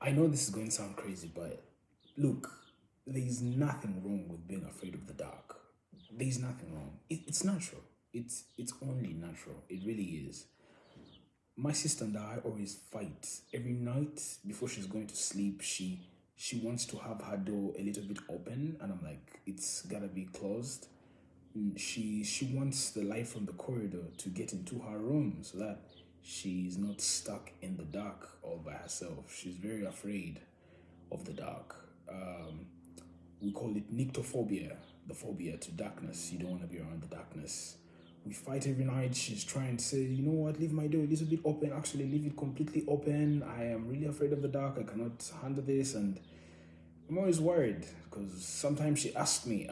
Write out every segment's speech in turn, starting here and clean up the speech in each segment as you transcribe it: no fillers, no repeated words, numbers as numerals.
I know this is going to sound crazy, but look, there's nothing wrong with being afraid of the dark. There's nothing wrong. It's natural. It's only natural. It really is. My sister and I always fight every night before she's going to sleep. She wants to have her door a little bit open, and I'm like, it's gotta be closed. She wants the light from the corridor to get into her room so that she's not stuck in the dark all by herself. She's very afraid of the dark. We call it nyctophobia, the phobia to darkness. You don't want to be around the darkness. We fight every night. She's trying to say, you know what, leave my door a little bit open. Actually, leave it completely open. I am really afraid of the dark. I cannot handle this. And I'm always worried because sometimes she asks me,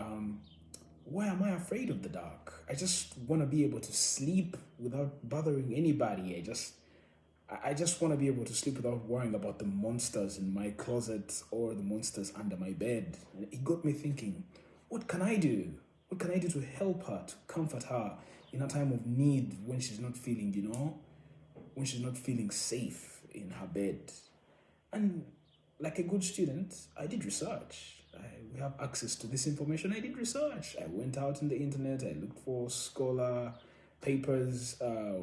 why am I afraid of the dark? I just want to be able to sleep without bothering anybody. I just want to be able to sleep without worrying about the monsters in my closet or the monsters under my bed. And it got me thinking, what can I do? What can I do to help her, to comfort her in a time of need when she's not feeling, when she's not feeling safe in her bed? And like a good student, I did research. We have access to this information. I did research. I went out in the internet. I looked for scholar papers,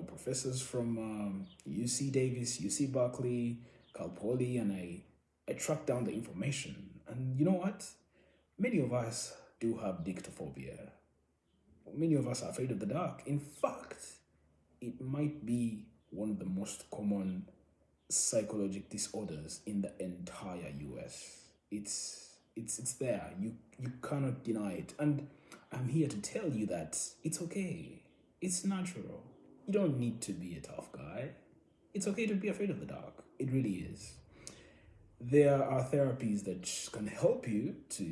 professors from UC Davis, UC Berkeley, Cal Poly, and I tracked down the information. And you know what? Many of us do have dictophobia. Many of us are afraid of the dark. In fact, it might be one of the most common psychological disorders in the entire US. It's there. You cannot deny it. And I'm here to tell you that it's okay. It's natural. You don't need to be a tough guy. It's okay to be afraid of the dark. It really is. There are therapies that can help you to,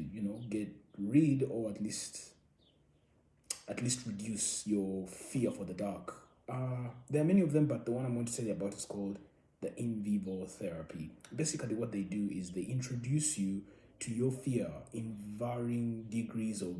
get rid or at least reduce your fear for the dark. There are many of them, but the one I'm going to tell you about is called the in vivo therapy. Basically, what they do is they introduce you to your fear in varying degrees of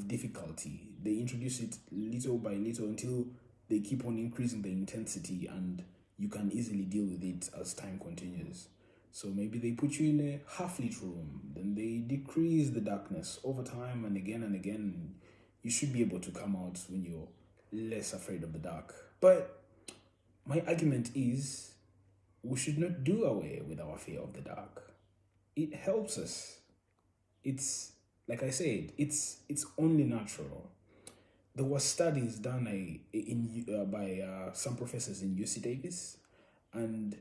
difficulty. They introduce it little by little until they keep on increasing the intensity, and you can easily deal with it as time continues. So maybe they put you in a half-lit room, then they decrease the darkness over time, and again. You should be able to come out when you're less afraid of the dark. But my argument is we should not do away with our fear of the dark. It helps us. It's, like I said, it's only natural. There were studies done by some professors in UC Davis, and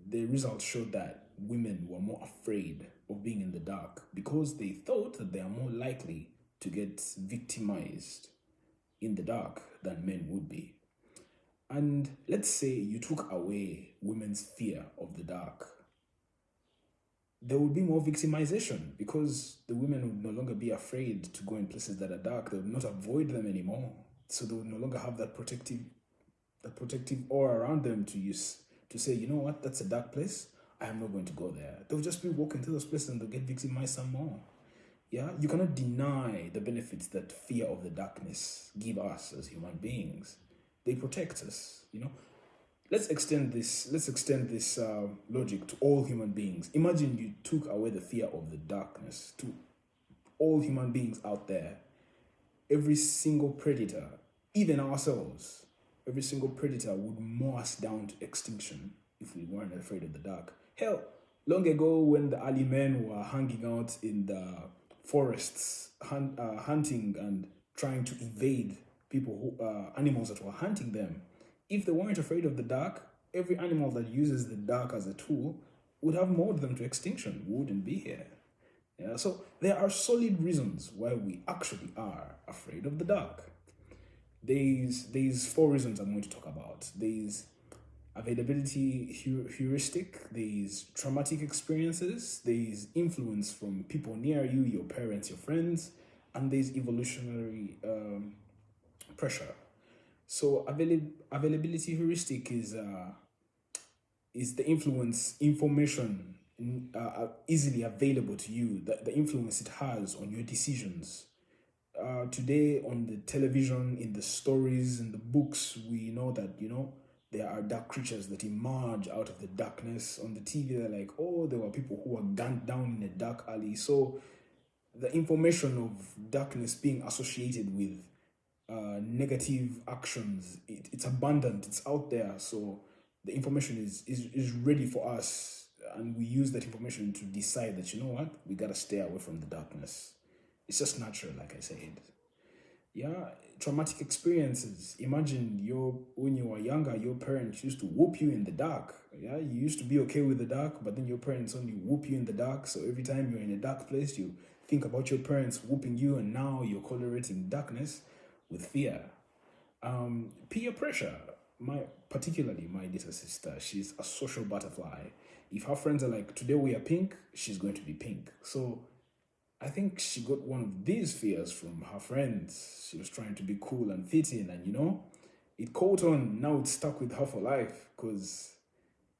the results showed that women were more afraid of being in the dark because they thought that they are more likely to get victimized in the dark than men would be. And let's say you took away women's fear of the dark, there would be more victimization because the women would no longer be afraid to go in places that are dark. They would not avoid them anymore. So they would no longer have that protective aura around them to use to say, you know what, that's a dark place. I am not going to go there. They'll just be walking through those places and they'll get victimized some more. Yeah, you cannot deny the benefits that fear of the darkness give us as human beings. They protect us. Let's extend this logic to all human beings. Imagine you took away the fear of the darkness to all human beings out there. Every single predator, even ourselves, every single predator would mow us down to extinction if we weren't afraid of the dark. Hell, long ago when the early men were hanging out in the forests, hunting and trying to evade animals that were hunting them, if they weren't afraid of the dark, every animal that uses the dark as a tool would have mowed them to extinction, wouldn't be here. Yeah, so there are solid reasons why we actually are afraid of the dark. There's four reasons I'm going to talk about. There's availability heuristic, there's traumatic experiences, there's influence from people near you, your parents, your friends, and there's evolutionary pressure. So availability heuristic is the influence information easily available to you, the influence it has on your decisions. Today on the television, in the stories, in the books, we know that there are dark creatures that emerge out of the darkness. On the TV, they're like, oh, there were people who were gunned down in a dark alley. So the information of darkness being associated with negative actions, it's abundant, it's out there. So the information is ready for us, and we use that information to decide that, you know what, we gotta stay away from the darkness. It's just natural, like I said. Yeah, traumatic experiences. Imagine when you were younger, your parents used to whoop you in the dark. Yeah, you used to be okay with the dark, but then your parents only whoop you in the dark. So every time you're in a dark place, you think about your parents whooping you, and now you're correlating darkness with fear. Peer pressure. Particularly my little sister, she's a social butterfly. If her friends are like, today we are pink, she's going to be pink. So I think she got one of these fears from her friends. She was trying to be cool and fit in, and it caught on. Now it's stuck with her for life, because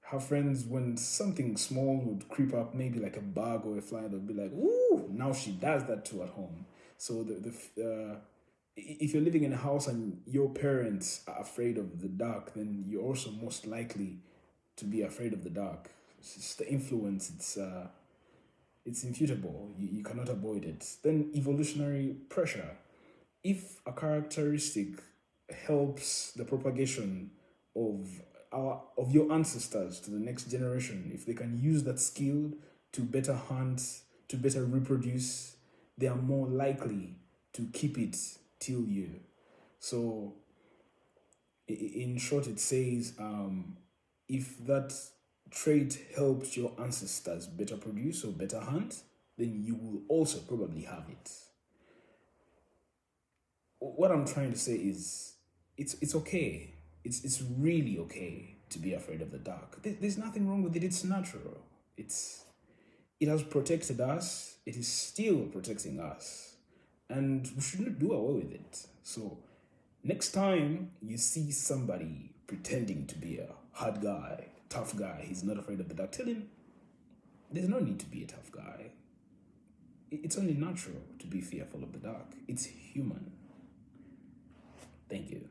her friends, when something small would creep up, maybe like a bug or a fly, they'd be like, ooh, now she does that too at home. So if you're living in a house and your parents are afraid of the dark, then you're also most likely to be afraid of the dark. It's just the influence. It's infutable. You cannot avoid it. Then evolutionary pressure. If a characteristic helps the propagation of your ancestors to the next generation, if they can use that skill to better hunt, to better reproduce, they are more likely to keep it till you. So in short, it says, if that trait helps your ancestors better produce or better hunt, then you will also probably have it. What I'm trying to say is, it's okay. It's really okay to be afraid of the dark. There's nothing wrong with it. It's natural. It has protected us. It is still protecting us, and we shouldn't do away with it. So next time you see somebody pretending to be a hard guy, tough guy, he's not afraid of the dark, tell him there's no need to be a tough guy. It's only natural to be fearful of the dark. It's human. Thank you.